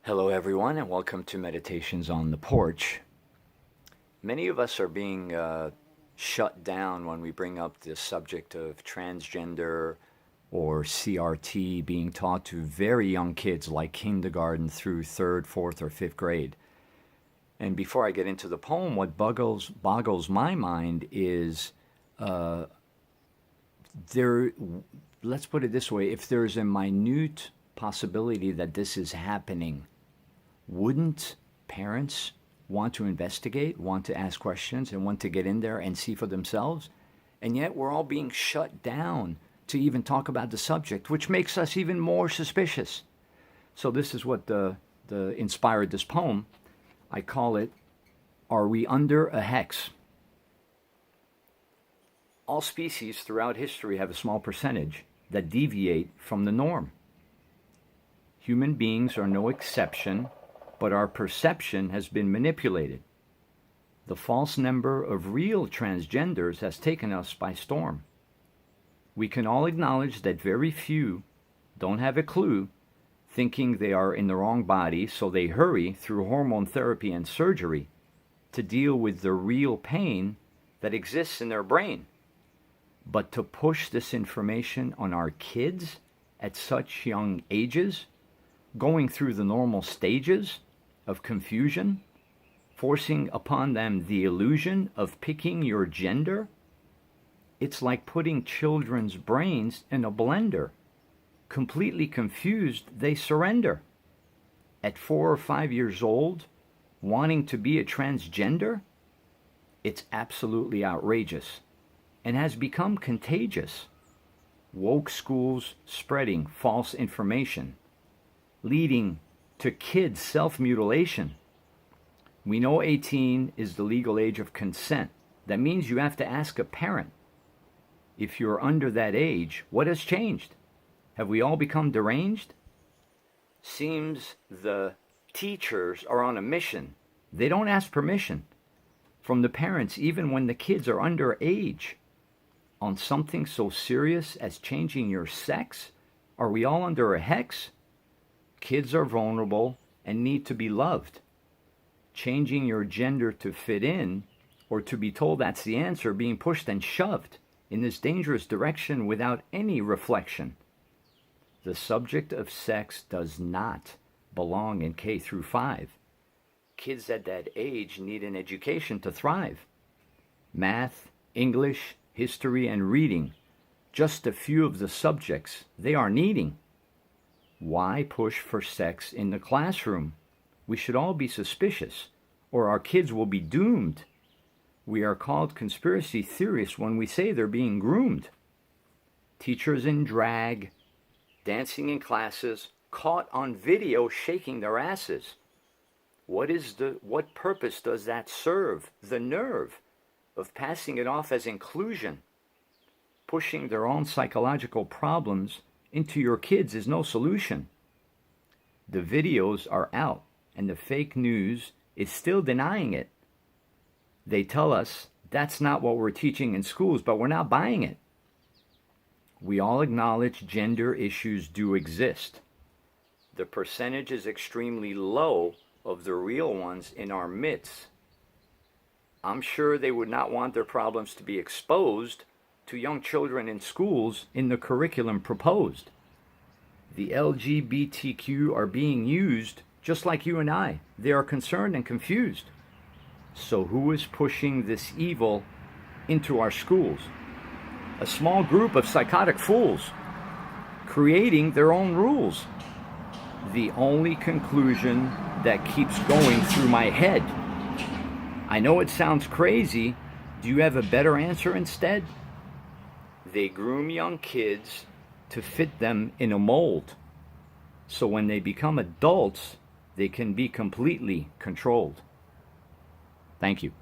Hello, everyone, and welcome to Meditations on the Porch. Many of us are being shut down when we bring up the subject of transgender or CRT being taught to very young kids like kindergarten through third, fourth, or fifth grade. And before I get into the poem, what boggles my mind is let's put it this way, if there's a minute possibility that this is happening, wouldn't parents want to investigate, want to ask questions, and want to get in there and see for themselves? And yet we're all being shut down to even talk about the subject, which makes us even more suspicious. So this is what inspired this poem. I call it, Are We Under a Hex? All species throughout history have a small percentage that deviate from the norm. Human beings are no exception, but our perception has been manipulated. The false number of real transgenders has taken us by storm. We can all acknowledge that very few don't have a clue, thinking they are in the wrong body, so they hurry through hormone therapy and surgery to deal with the real pain that exists in their brain. But to push this information on our kids at such young ages, going through the normal stages of confusion, forcing upon them the illusion of picking your gender, it's like putting children's brains in a blender. Completely confused, they surrender. At 4 or 5 years old, wanting to be a transgender, it's absolutely outrageous and has become contagious. Woke schools spreading false information, leading to kids' self-mutilation. We know 18 is the legal age of consent. That means you have to ask a parent. If you're under that age, what has changed? Have we all become deranged? Seems the teachers are on a mission. They don't ask permission from the parents, even when the kids are under age. On something so serious as changing your sex? Are we all under a hex? Kids are vulnerable and need to be loved. Changing your gender to fit in, or to be told that's the answer, being pushed and shoved in this dangerous direction without any reflection. The subject of sex does not belong in K through 5. Kids at that age need an education to thrive. Math, English, history, and reading, just a few of the subjects they are needing. Why push for sex in the classroom? We should all be suspicious, or our kids will be doomed. We are called conspiracy theorists when we say they're being groomed. Teachers in drag, dancing in classes, caught on video shaking their asses. What purpose does that serve? The nerve of passing it off as inclusion. Pushing their own psychological problems into your kids is no solution. The videos are out, and the fake news is still denying it. They tell us that's not what we're teaching in schools, but we're not buying it. We all acknowledge gender issues do exist. The percentage is extremely low of the real ones in our midst. I'm sure they would not want their problems to be exposed to young children in schools in the curriculum proposed. The LGBTQ are being used just like you and I. They are concerned and confused. So who is pushing this evil into our schools? A small group of psychotic fools creating their own rules. The only conclusion that keeps going through my head. I know it sounds crazy. Do you have a better answer instead? They groom young kids to fit them in a mold. So when they become adults, they can be completely controlled. Thank you.